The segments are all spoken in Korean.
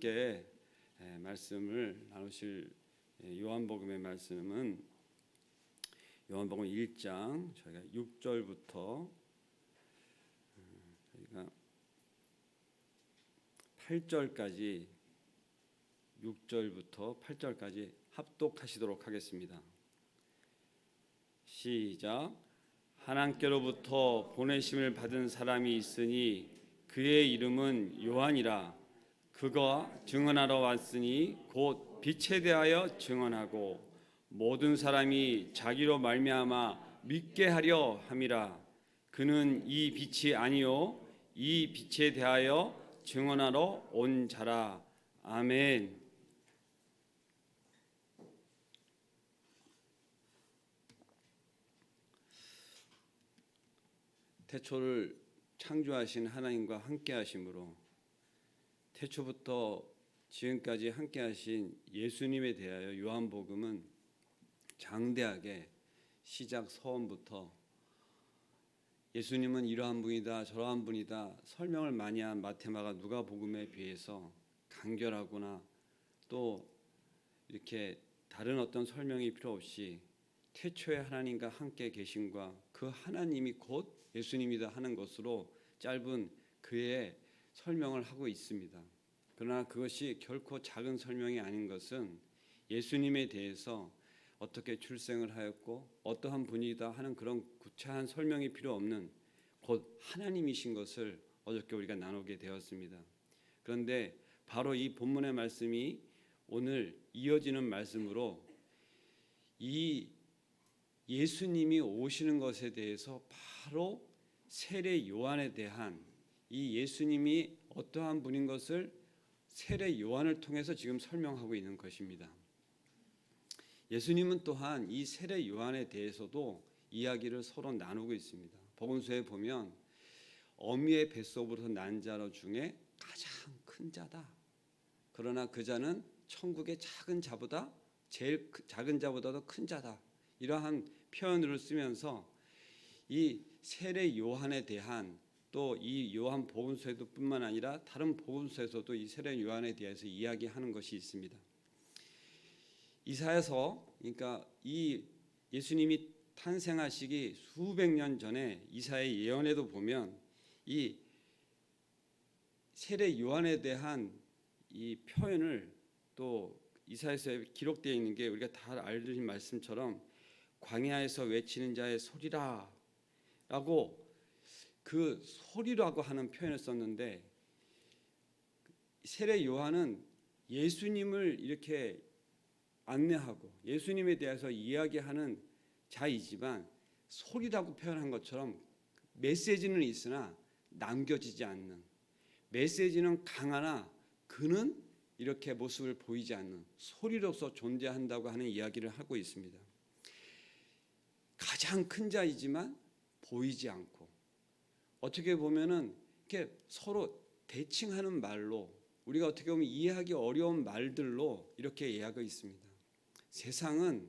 함께 말씀을 나누실 요한복음의 말씀은 요한복음 1장 저희가 6절부터 저희가 8절까지 6절부터 8절까지 합독하시도록 하겠습니다. 시작. 하나님께로부터 보내심을 받은 사람이 있으니 그의 이름은 요한이라. 그가 증언하러 왔으니 곧 빛에 대하여 증언하고 모든 사람이 자기로 말미암아 믿게 하려 함이라. 그는 이 빛이 아니요 이 빛에 대하여 증언하러 온 자라. 아멘. 태초를 창조하신 하나님과 함께 하심으로 태초부터 지금까지 함께 하신 예수님에 대하여 요한복음은 장대하게 시작 서원부터 예수님은 이러한 분이다 저러한 분이다 설명을 많이 한 마태마가 누가복음에 비해서 간결하거나 또 이렇게 다른 어떤 설명이 필요 없이 태초에 하나님과 함께 계심과 그 하나님이 곧 예수님이다 하는 것으로 짧은 그의 설명을 하고 있습니다. 그러나 그것이 결코 작은 설명이 아닌 것은 예수님에 대해서 어떻게 출생을 하였고 어떠한 분이다 하는 그런 구체한 설명이 필요 없는 곧 하나님이신 것을 어저께 우리가 나누게 되었습니다. 그런데 바로 이 본문의 말씀이 오늘 이어지는 말씀으로 이 예수님이 오시는 것에 대해서 바로 세례 요한에 대한 이 예수님이 어떠한 분인 것을 세례 요한을 통해서 지금 설명하고 있는 것입니다. 예수님은 또한 이 세례 요한에 대해서도 이야기를 서로 나누고 있습니다. 복음서에 보면 어미의 뱃속으로서 난 자 중에 가장 큰 자다. 그러나 그 자는 천국의 작은 자보다 제일 작은 자보다도 큰 자다. 이러한 표현을 쓰면서 이 세례 요한에 대한 또 이 요한 복음서에도 뿐만 아니라 다른 복음서에서도 이 세례 요한에 대해서 이야기하는 것이 있습니다. 이사야서 그러니까 이 예수님이 탄생하시기 수백 년 전에 이사야의 예언에도 보면 이 세례 요한에 대한 이 표현을 또 이사야서에 기록되어 있는 게 우리가 다 알는 말씀처럼 광야에서 외치는 자의 소리라 라고 그 소리라고 하는 표현을 썼는데 세례 요한은 예수님을 이렇게 안내하고 예수님에 대해서 이야기하는 자이지만 소리라고 표현한 것처럼 메시지는 있으나 남겨지지 않는 메시지는 강하나 그는 이렇게 모습을 보이지 않는 소리로서 존재한다고 하는 이야기를 하고 있습니다. 가장 큰 자이지만 보이지 않고 어떻게 보면은 이렇게 서로 대칭하는 말로 우리가 어떻게 보면 이해하기 어려운 말들로 이렇게 이해하고 있습니다. 세상은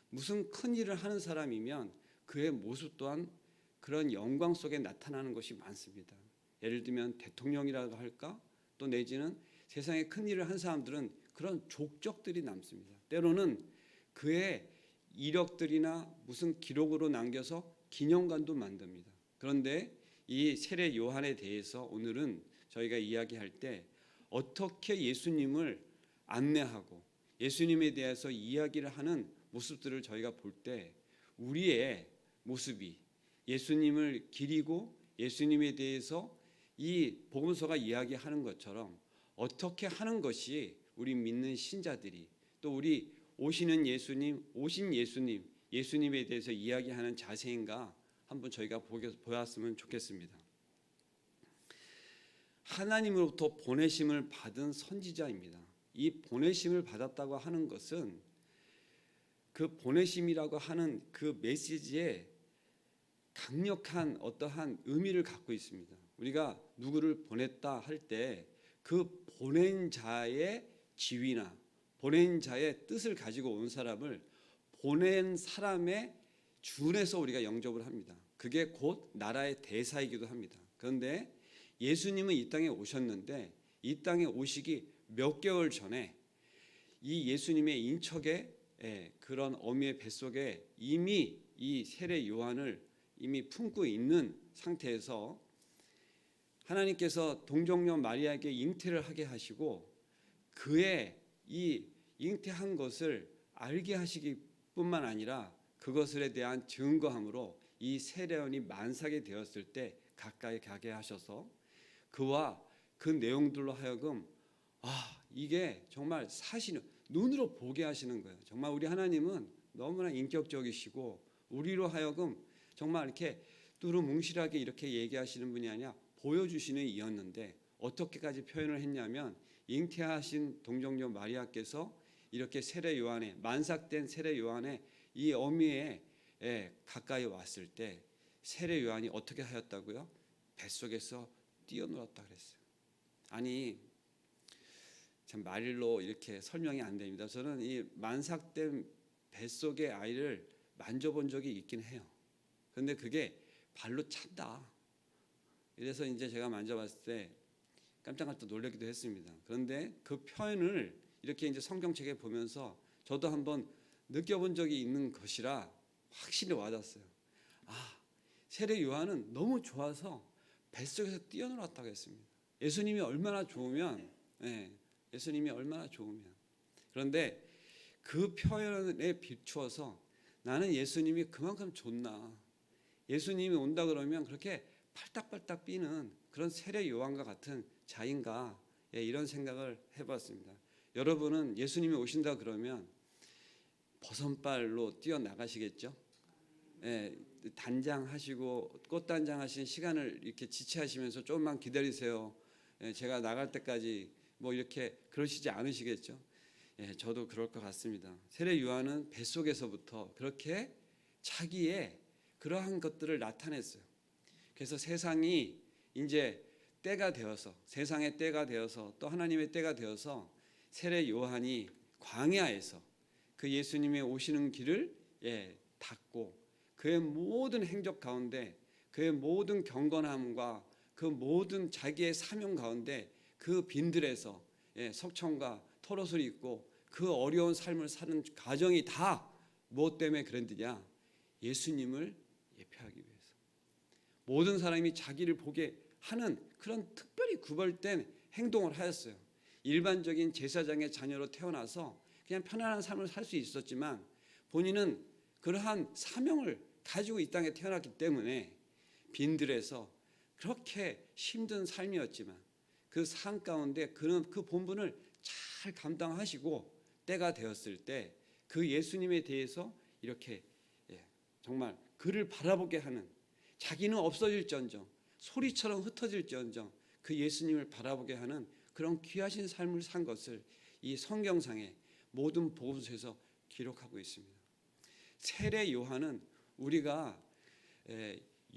무슨 큰 일을 하는 사람이면 그의 모습 또한 그런 영광 속에 나타나는 것이 많습니다. 예를 들면 대통령이라고 할까? 또 내지는 세상에 큰 일을 한 사람들은 그런 족적들이 남습니다. 때로는 그의 이력들이나 무슨 기록으로 남겨서 기념관도 만듭니다. 그런데 이 세례 요한에 대해서 오늘은 저희가 이야기할 때 어떻게 예수님을 안내하고 예수님에 대해서 이야기를 하는 모습들을 저희가 볼 때 우리의 모습이 예수님을 기리고 예수님에 대해서 이 복음서가 이야기하는 것처럼 어떻게 하는 것이 우리 믿는 신자들이 또 우리 오시는 예수님, 오신 예수님, 예수님에 대해서 이야기하는 자세인가 한번 저희가 보았으면 좋겠습니다. 하나님으로부터 보내심을 받은 선지자입니다. 이 보내심을 받았다고 하는 것은 그 보내심이라고 하는 그 메시지에 강력한 어떠한 의미를 갖고 있습니다. 우리가 누구를 보냈다 할 때 그 보낸 자의 지위나 보낸 자의 뜻을 가지고 온 사람을 보낸 사람의 준해서 우리가 영접을 합니다. 그게 곧 나라의 대사이기도 합니다. 그런데 예수님은 이 땅에 오셨는데 이 땅에 오시기 몇 개월 전에 이 예수님의 인척의 그런 어미의 뱃속에 이미 이 세례 요한을 이미 품고 있는 상태에서 하나님께서 동정녀 마리아에게 잉태를 하게 하시고 그의 이 잉태한 것을 알게 하시기뿐만 아니라 그것에 대한 증거함으로 이 세례요한이 만삭이 되었을 때 가까이 가게 하셔서 그와 그 내용들로 하여금 이게 정말 사실은 눈으로 보게 하시는 거예요. 정말 우리 하나님은 너무나 인격적이시고 우리로 하여금 정말 이렇게 뚜루뭉실하게 이렇게 얘기하시는 분이 아니라 보여주시는 이였는데 어떻게까지 표현을 했냐면 잉태하신 동정녀 마리아께서 이렇게 세례 요한의 만삭된 세례 요한의 이 어미에 가까이 왔을 때 세례 요한이 어떻게 하였다고요? 뱃속에서 뛰어놀았다 그랬어요. 아니 참 말로 이렇게 설명이 안 됩니다. 저는 이 만삭된 뱃속의 아이를 만져본 적이 있긴 해요. 그런데 그게 발로 찬다. 이래서 이제 제가 만져봤을 때 깜짝깜짝 놀라기도 했습니다. 그런데 그 표현을 이렇게 이제 성경책에 보면서 저도 한번 느껴본 적이 있는 것이라 확실히 와닿았어요. 세례 요한은 너무 좋아서 뱃속에서 뛰어놀았다고 했습니다. 예수님이 얼마나 좋으면 그런데 그 표현에 비추어서 나는 예수님이 그만큼 좋나, 예수님이 온다 그러면 그렇게 팔딱팔딱 뛰는 그런 세례 요한과 같은 자인가, 이런 생각을 해봤습니다. 여러분은 예수님이 오신다 그러면 버선발로 뛰어나가시겠죠? 단장하시고 꽃단장하신 시간을 이렇게 지체하시면서 조금만 기다리세요. 제가 나갈 때까지 뭐 이렇게 그러시지 않으시겠죠? 저도 그럴 것 같습니다. 세례 요한은 뱃속에서부터 그렇게 자기의 그러한 것들을 나타냈어요. 그래서 세상이 이제 때가 되어서, 세상의 때가 되어서 또 하나님의 때가 되어서 세례 요한이 광야에서 그 예수님의 오시는 길을 닫고 그의 모든 행적 가운데 그의 모든 경건함과 그 모든 자기의 사명 가운데 그 빈들에서 석청과 털옷을 입고 그 어려운 삶을 사는 가정이 다 무엇 때문에 그랬느냐? 예수님을 예표하기 위해서. 모든 사람이 자기를 보게 하는 그런 특별히 구별된 행동을 하였어요. 일반적인 제사장의 자녀로 태어나서 그냥 편안한 삶을 살 수 있었지만 본인은 그러한 사명을 가지고 이 땅에 태어났기 때문에 빈들에서 그렇게 힘든 삶이었지만 그 삶 가운데 그는 그 본분을 잘 감당하시고 때가 되었을 때 그 예수님에 대해서 이렇게 정말 그를 바라보게 하는, 자기는 없어질지언정 소리처럼 흩어질지언정 그 예수님을 바라보게 하는 그런 귀하신 삶을 산 것을 이 성경상의 모든 복음서에서 기록하고 있습니다. 세례 요한은 우리가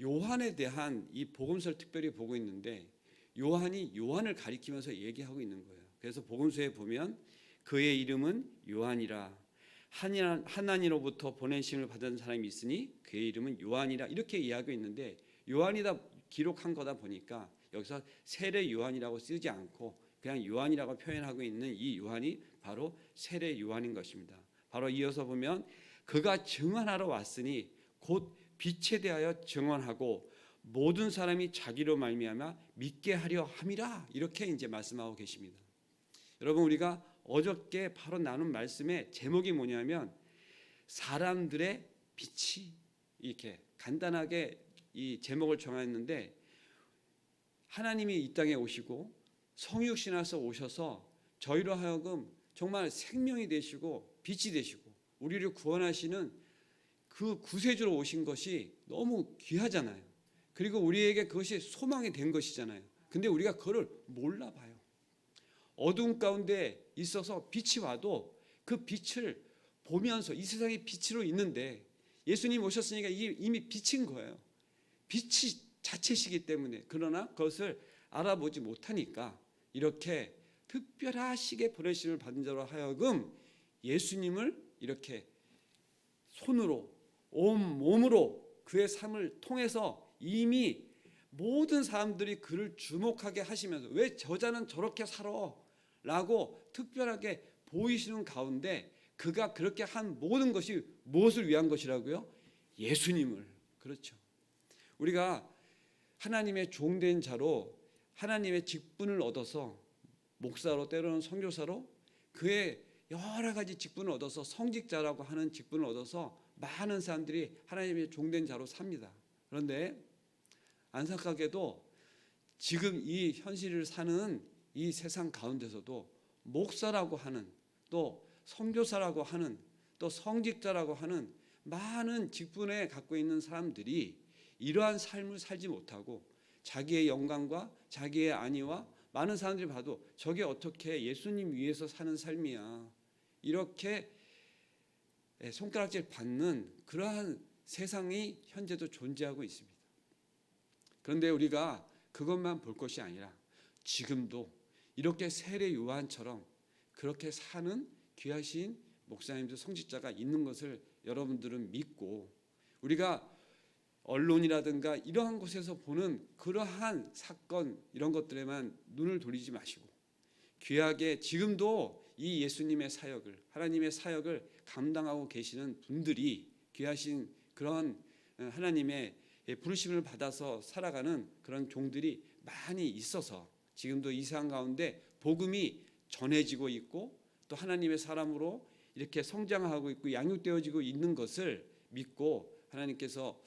요한에 대한 이 복음서를 특별히 보고 있는데 요한이 요한을 가리키면서 얘기하고 있는 거예요. 그래서 복음서에 보면 그의 이름은 요한이라, 하나님으로부터 보내심을 받은 사람이 있으니 그의 이름은 요한이라, 이렇게 이야기하고 있는데 요한이다 기록한 거다 보니까 여기서 세례 요한이라고 쓰지 않고 그냥 요한이라고 표현하고 있는 이 요한이 바로 세례 요한인 것입니다. 바로 이어서 보면 그가 증언하러 왔으니 곧 빛에 대하여 증언하고 모든 사람이 자기로 말미암아 믿게 하려 함이라, 이렇게 이제 말씀하고 계십니다. 여러분, 우리가 어저께 바로 나눈 말씀의 제목이 뭐냐면 사람들의 빛이, 이렇게 간단하게 이 제목을 정했는데 하나님이 이 땅에 오시고 성육신하셔서 오셔서 저희로 하여금 정말 생명이 되시고 빛이 되시고 우리를 구원하시는 그 구세주로 오신 것이 너무 귀하잖아요. 그리고 우리에게 그것이 소망이 된 것이잖아요. 근데 우리가 그걸 몰라봐요. 어두운 가운데 있어서 빛이 와도 그 빛을 보면서 이 세상에 빛으로 있는데 예수님 오셨으니까 이미 빛인 거예요. 빛이 자체시기 때문에. 그러나 그것을 알아보지 못하니까 이렇게 특별하시게 보내심을 받은 자로 하여금 예수님을 이렇게 손으로 온 몸으로 그의 삶을 통해서 이미 모든 사람들이 그를 주목하게 하시면서 왜 저자는 저렇게 살아? 라고 특별하게 보이시는 가운데 그가 그렇게 한 모든 것이 무엇을 위한 것이라고요? 예수님을. 그렇죠. 우리가 하나님의 종된 자로 하나님의 직분을 얻어서 목사로 때로는 선교사로 그의 여러 가지 직분을 얻어서 성직자라고 하는 직분을 얻어서 많은 사람들이 하나님의 종된 자로 삽니다. 그런데 안타깝게도 지금 이 현실을 사는 이 세상 가운데서도 목사라고 하는 또 선교사라고 하는 또 성직자라고 하는 많은 직분에 갖고 있는 사람들이 이러한 삶을 살지 못하고 자기의 영광과 자기의 안위와 많은 사람들이 봐도 저게 어떻게 예수님 위해서 사는 삶이야 이렇게 손가락질 받는 그러한 세상이 현재도 존재하고 있습니다. 그런데 우리가 그것만 볼 것이 아니라 지금도 이렇게 세례 요한처럼 그렇게 사는 귀하신 목사님들 성직자가 있는 것을 여러분들은 믿고 우리가 언론이라든가 이러한 곳에서 보는 그러한 사건 이런 것들에만 눈을 돌리지 마시고 귀하게 지금도 이 예수님의 사역을 하나님의 사역을 감당하고 계시는 분들이 귀하신 그런 하나님의 부르심을 받아서 살아가는 그런 종들이 많이 있어서 지금도 이 세상 가운데 복음이 전해지고 있고 또 하나님의 사람으로 이렇게 성장하고 있고 양육되어지고 있는 것을 믿고 하나님께서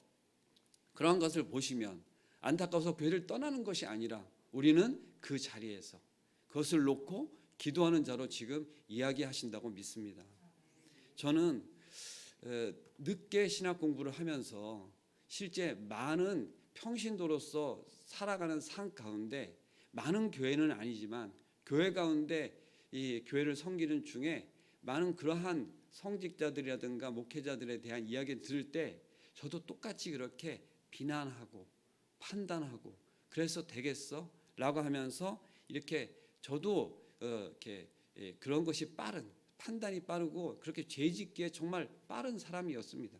그러한 것을 보시면 안타까워서 교회를 떠나는 것이 아니라 우리는 그 자리에서 그것을 놓고 기도하는 자로 지금 이야기하신다고 믿습니다. 저는 늦게 신학 공부를 하면서 실제 많은 평신도로서 살아가는 삶 가운데 많은 교회는 아니지만 교회 가운데 이 교회를 섬기는 중에 많은 그러한 성직자들이라든가 목회자들에 대한 이야기를 들을 때 저도 똑같이 그렇게 비난하고 판단하고 그래서 되겠어? 라고 하면서 이렇게 저도 이렇게 그런 것이 판단이 빠르고 그렇게 죄짓기에 정말 빠른 사람이었습니다.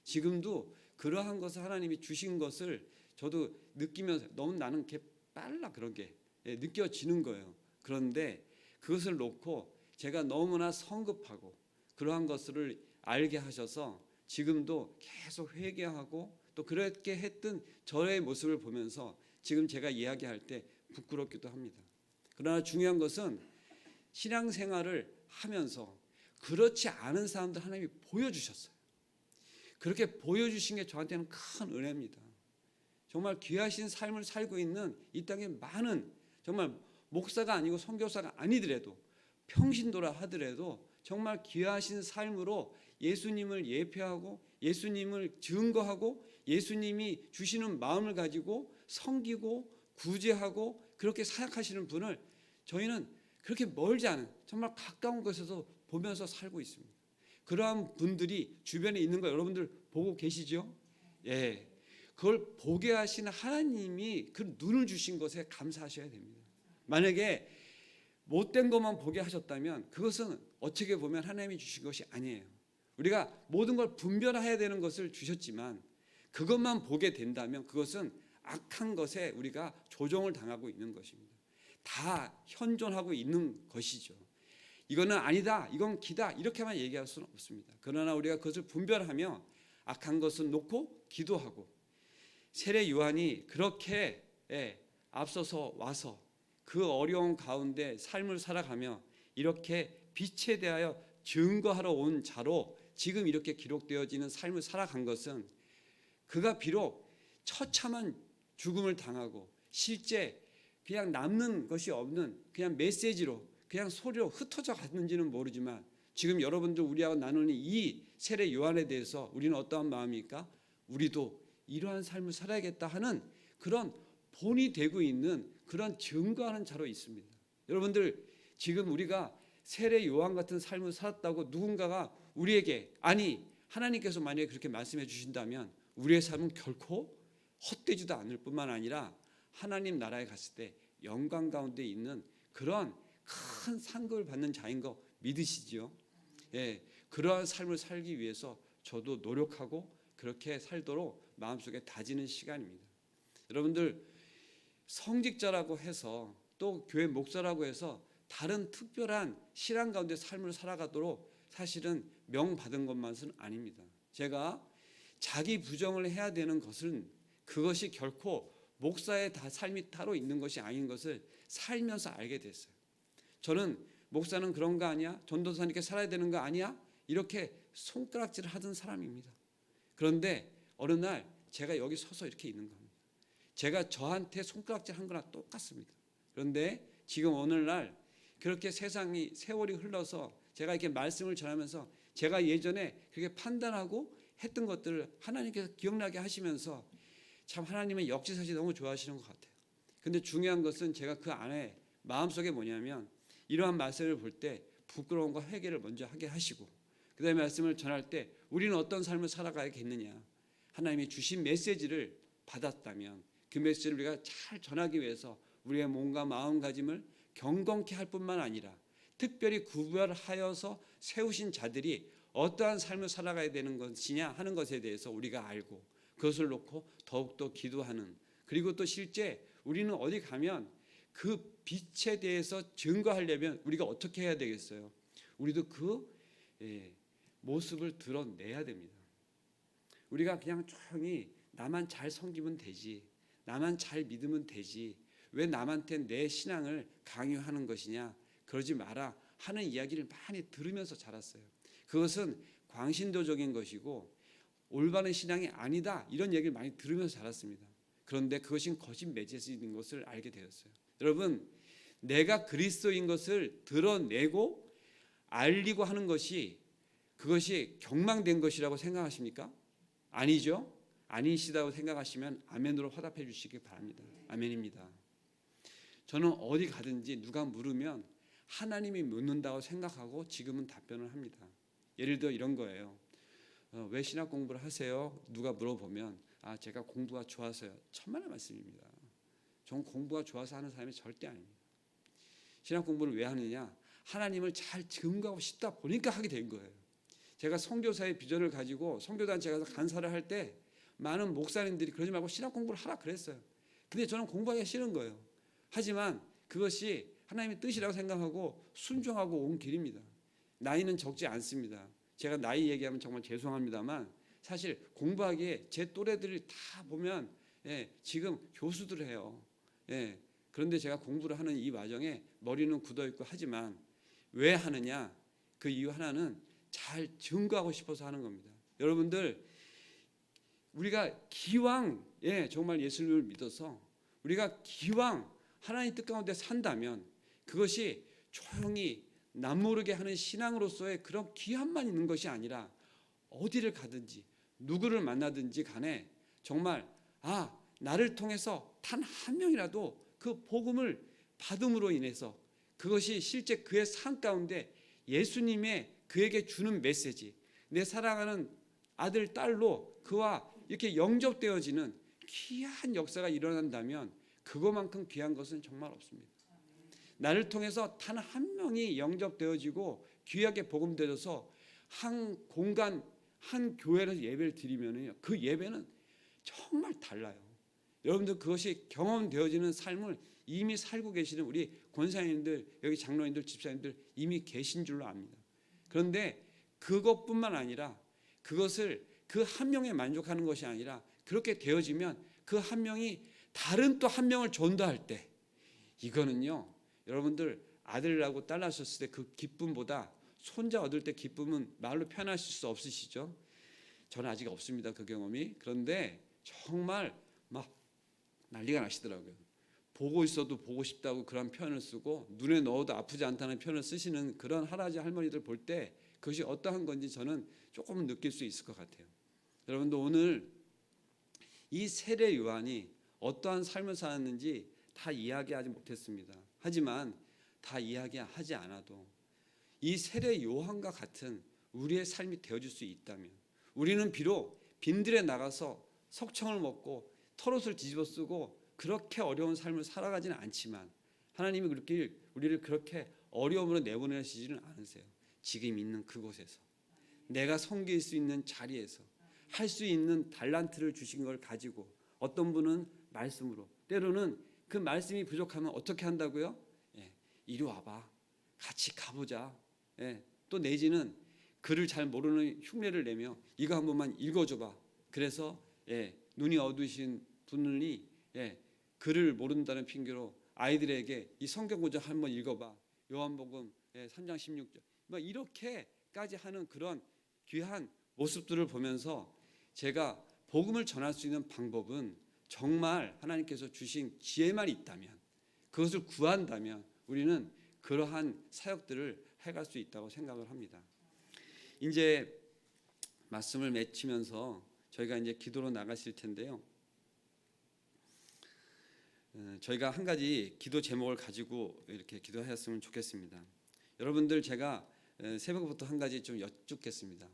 지금도 그러한 것을 하나님이 주신 것을 저도 느끼면서 너무 나는 이렇게 빨라 그런 게 느껴지는 거예요. 그런데 그것을 놓고 제가 너무나 성급하고 그러한 것을 알게 하셔서 지금도 계속 회개하고 또 그렇게 했던 저의 모습을 보면서 지금 제가 이야기할 때 부끄럽기도 합니다. 그러나 중요한 것은 신앙생활을 하면서 그렇지 않은 사람들 하나님이 보여주셨어요. 그렇게 보여주신 게 저한테는 큰 은혜입니다. 정말 귀하신 삶을 살고 있는 이 땅에 많은 정말 목사가 아니고 선교사가 아니더라도 평신도라 하더라도 정말 귀하신 삶으로 예수님을 예표하고 예수님을 증거하고 예수님이 주시는 마음을 가지고 섬기고 구제하고 그렇게 사역하시는 분을 저희는 그렇게 멀지 않은 정말 가까운 곳에서 보면서 살고 있습니다. 그러한 분들이 주변에 있는 거 여러분들 보고 계시죠? 예, 그걸 보게 하시는 하나님이 그 눈을 주신 것에 감사하셔야 됩니다. 만약에 못된 것만 보게 하셨다면 그것은 어떻게 보면 하나님이 주신 것이 아니에요. 우리가 모든 걸 분별해야 되는 것을 주셨지만 그것만 보게 된다면 그것은 악한 것에 우리가 조종을 당하고 있는 것입니다. 다 현존하고 있는 것이죠. 이거는 아니다, 이건 기다 이렇게만 얘기할 수는 없습니다. 그러나 우리가 그것을 분별하며 악한 것은 놓고 기도하고 세례 요한이 그렇게 앞서서 와서 그 어려운 가운데 삶을 살아가며 이렇게 빛에 대하여 증거하러 온 자로 지금 이렇게 기록되어지는 삶을 살아간 것은 그가 비록 처참한 죽음을 당하고 실제 그냥 남는 것이 없는 그냥 메시지로 그냥 소리로 흩어져 갔는지는 모르지만 지금 여러분들 우리하고 나누는 이 세례 요한에 대해서 우리는 어떠한 마음입니까? 우리도 이러한 삶을 살아야겠다 하는 그런 본이 되고 있는 그런 증거하는 자로 있습니다. 여러분들 지금 우리가 세례 요한 같은 삶을 살았다고 누군가가 우리에게 아니 하나님께서 만약에 그렇게 말씀해 주신다면 우리의 삶은 결코 헛되지도 않을 뿐만 아니라 하나님 나라에 갔을 때 영광 가운데 있는 그런 큰 상급을 받는 자인 거 믿으시지요? 예, 그러한 삶을 살기 위해서 저도 노력하고 그렇게 살도록 마음속에 다지는 시간입니다. 여러분들 성직자라고 해서 또 교회 목사라고 해서 다른 특별한 신앙 가운데 삶을 살아가도록 사실은 명받은 것만은 아닙니다. 제가 자기 부정을 해야 되는 것은 그것이 결코 목사의 삶이 따로 있는 것이 아닌 것을 살면서 알게 됐어요. 저는 목사는 그런 거 아니야? 전도사님께 살아야 되는 거 아니야? 이렇게 손가락질을 하던 사람입니다. 그런데 어느 날 제가 여기 서서 이렇게 있는 겁니다. 제가 저한테 손가락질 한 거나 똑같습니다. 그런데 지금 오늘날 그렇게 세월이 흘러서 제가 이렇게 말씀을 전하면서 제가 예전에 그렇게 판단하고 했던 것들을 하나님께서 기억나게 하시면서 참 하나님의 역지사지 너무 좋아하시는 것 같아요. 근데 중요한 것은 제가 그 안에 마음속에 뭐냐면 이러한 말씀을 볼 때 부끄러움과 회개를 먼저 하게 하시고 그다음에 말씀을 전할 때 우리는 어떤 삶을 살아가야겠느냐, 하나님이 주신 메시지를 받았다면 그 메시지를 우리가 잘 전하기 위해서 우리의 몸과 마음가짐을 경건케 할 뿐만 아니라 특별히 구별하여서 세우신 자들이 어떠한 삶을 살아가야 되는 것이냐 하는 것에 대해서 우리가 알고 그것을 놓고 더욱더 기도하는, 그리고 또 실제 우리는 어디 가면 그 빛에 대해서 증거하려면 우리가 어떻게 해야 되겠어요? 우리도 그 모습을 드러내야 됩니다. 우리가 그냥 조용히 나만 잘 섬기면 되지, 나만 잘 믿으면 되지, 왜 남한테 내 신앙을 강요하는 것이냐, 그러지 마라 하는 이야기를 많이 들으면서 자랐어요. 그것은 광신도적인 것이고 올바른 신앙이 아니다 이런 얘기를 많이 들으면서 자랐습니다. 그런데 그것이 거짓 메시지인 것을 알게 되었어요. 여러분, 내가 그리스도인 것을 드러내고 알리고 하는 것이 그것이 경망된 것이라고 생각하십니까? 아니죠? 아니시다고 생각하시면 아멘으로 화답해 주시기 바랍니다. 아멘입니다. 저는 어디 가든지 누가 물으면 하나님이 묻는다고 생각하고 지금은 답변을 합니다. 예를 들어 이런 거예요. 왜 신학 공부를 하세요? 누가 물어보면 제가 공부가 좋아서요. 천만의 말씀입니다. 전 공부가 좋아서 하는 사람이 절대 아닙니다. 신학 공부를 왜 하느냐? 하나님을 잘 증거하고 싶다 보니까 하게 된 거예요. 제가 선교사의 비전을 가지고 선교단체에 가서 간사를 할 때 많은 목사님들이 그러지 말고 신학 공부를 하라 그랬어요. 근데 저는 공부하기가 싫은 거예요. 하지만 그것이 하나님의 뜻이라고 생각하고 순종하고 온 길입니다. 나이는 적지 않습니다. 제가 나이 얘기하면 정말 죄송합니다만 사실 공부하기에 제 또래들이 다 보면 지금 교수들 해요. 그런데 제가 공부를 하는 이 와중에 머리는 굳어있고 하지만 왜 하느냐? 그 이유 하나는 잘 증거하고 싶어서 하는 겁니다. 여러분들, 우리가 기왕 정말 예수님을 믿어서 우리가 기왕 하나님 뜻 가운데 산다면 그것이 조용히 남모르게 하는 신앙으로서의 그런 귀함만 있는 것이 아니라 어디를 가든지 누구를 만나든지 간에 정말 나를 통해서 단 한 명이라도 그 복음을 받음으로 인해서 그것이 실제 그의 삶 가운데 예수님의 그에게 주는 메시지, 내 사랑하는 아들, 딸로 그와 이렇게 영접되어지는 귀한 역사가 일어난다면 그것만큼 귀한 것은 정말 없습니다. 나를 통해서 단 한 명이 영접되어지고 귀하게 복음되어서 한 공간, 한 교회에서 예배를 드리면요, 그 예배는 정말 달라요. 여러분들 그것이 경험되어지는 삶을 이미 살고 계시는 우리 권사님들, 여기 장로님들, 집사님들 이미 계신 줄로 압니다. 그런데 그것뿐만 아니라 그것을 그 한 명에 만족하는 것이 아니라 그렇게 되어지면 그 한 명이 다른 또 한 명을 전도할 때 이거는요, 여러분들 아들하고 딸 낳으셨을 때 그 기쁨보다 손자 얻을 때 기쁨은 말로 표현하실 수 없으시죠? 저는 아직 없습니다, 그 경험이. 그런데 정말 막 난리가 나시더라고요. 보고 있어도 보고 싶다고 그런 표현을 쓰고 눈에 넣어도 아프지 않다는 표현을 쓰시는 그런 할아버지 할머니들 볼 때 그것이 어떠한 건지 저는 조금 느낄 수 있을 것 같아요. 여러분도 오늘 이 세례 요한이 어떠한 삶을 살았는지 다 이야기하지 못했습니다. 하지만 다 이야기하지 않아도 이 세례 요한과 같은 우리의 삶이 되어줄 수 있다면 우리는 비록 빈들에 나가서 석청을 먹고 털옷을 뒤집어 쓰고 그렇게 어려운 삶을 살아가지는 않지만 하나님이 우리를 그렇게 어려움으로 내보내시지는 않으세요. 지금 있는 그곳에서 내가 섬길 수 있는 자리에서 할 수 있는 달란트를 주신 걸 가지고 어떤 분은 말씀으로, 때로는 그 말씀이 부족하면 어떻게 한다고요? 이리 와봐. 같이 가보자. 예, 또 내지는 글을 잘 모르는 흉내를 내며 이거 한 번만 읽어줘봐. 그래서 눈이 어두우신 분이 글을 모른다는 핑계로 아이들에게 이 성경 구절 한번 읽어봐. 요한복음 3장 16절. 뭐 이렇게까지 하는 그런 귀한 모습들을 보면서 제가 복음을 전할 수 있는 방법은 정말 하나님께서 주신 지혜만 있다면, 그것을 구한다면 우리는 그러한 사역들을 해갈 수 있다고 생각을 합니다. 이제 말씀을 맺히면서 저희가 이제 기도로 나가실 텐데요. 저희가 한 가지 기도 제목을 가지고 이렇게 기도하였으면 좋겠습니다. 여러분들, 제가 새벽부터 한 가지 좀 여쭙겠습니다.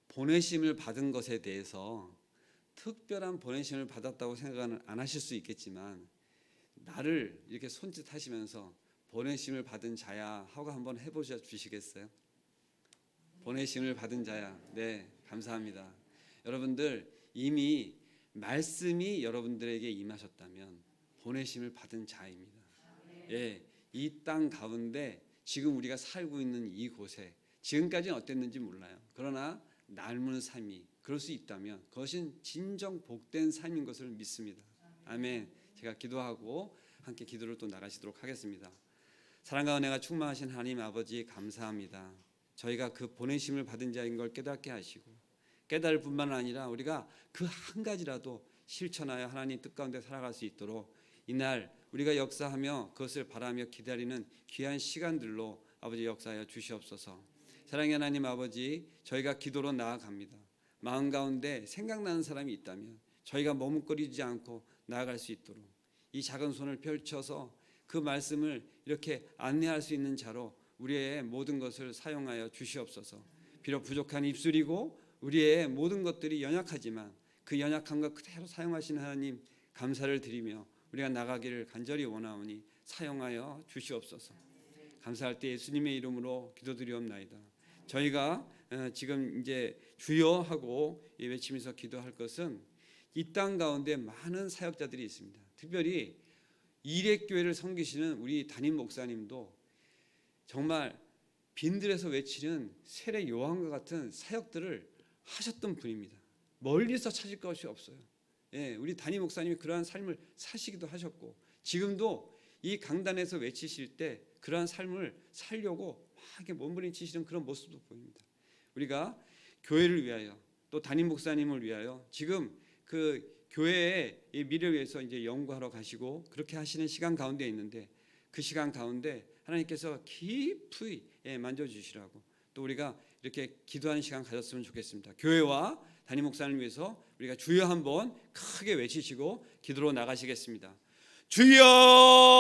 보내심을 받은 것에 대해서 특별한 보내심을 받았다고 생각은 안 하실 수 있겠지만, 나를 이렇게 손짓하시면서 보내심을 받은 자야 하고 한번 해보셔 주시겠어요? 보내심을 받은 자야. 네, 감사합니다. 여러분들, 이미 말씀이 여러분들에게 임하셨다면 보내심을 받은 자입니다. 이 땅 가운데 지금 우리가 살고 있는 이곳에 지금까지는 어땠는지 몰라요. 그러나 삶은 삶이 그럴 수 있다면 그것은 진정 복된 삶인 것을 믿습니다. 아멘. 제가 기도하고 함께 기도를 또 나가시도록 하겠습니다. 사랑과 은혜가 충만하신 하나님 아버지, 감사합니다. 저희가 그 보내심을 받은 자인 걸 깨닫게 하시고, 깨달을 뿐만 아니라 우리가 그 한 가지라도 실천하여 하나님 뜻 가운데 살아갈 수 있도록 이날 우리가 역사하며 그것을 바라며 기다리는 귀한 시간들로 아버지 역사하여 주시옵소서. 사랑의 하나님 아버지, 저희가 기도로 나아갑니다. 마음 가운데 생각나는 사람이 있다면 저희가 머뭇거리지 않고 나아갈 수 있도록 이 작은 손을 펼쳐서 그 말씀을 이렇게 안내할 수 있는 자로 우리의 모든 것을 사용하여 주시옵소서. 비록 부족한 입술이고 우리의 모든 것들이 연약하지만 그 연약한 것 그대로 사용하시는 하나님 감사를 드리며 우리가 나가기를 간절히 원하오니 사용하여 주시옵소서. 감사할 때 예수님의 이름으로 기도드리옵나이다. 저희가 지금 이제 주여 하고 외치면서 기도할 것은 이 땅 가운데 많은 사역자들이 있습니다. 특별히 이레교회를 섬기시는 우리 담임 목사님도 정말 빈들에서 외치는 세례 요한과 같은 사역들을 하셨던 분입니다. 멀리서 찾을 것이 없어요. 우리 담임 목사님이 그러한 삶을 사시기도 하셨고, 지금도 이 강단에서 외치실 때 그러한 삶을 살려고 막 몸부림치시는 그런 모습도 보입니다. 우리가 교회를 위하여 또 담임 목사님을 위하여 지금 그 교회의 미래를 위해서 이제 연구하러 가시고 그렇게 하시는 시간 가운데 있는데, 그 시간 가운데 하나님께서 깊이 만져주시라고 또 우리가 이렇게 기도하는 시간 가졌으면 좋겠습니다. 교회와 담임 목사님을 위해서 우리가 주여 한번 크게 외치시고 기도로 나가시겠습니다. 주여!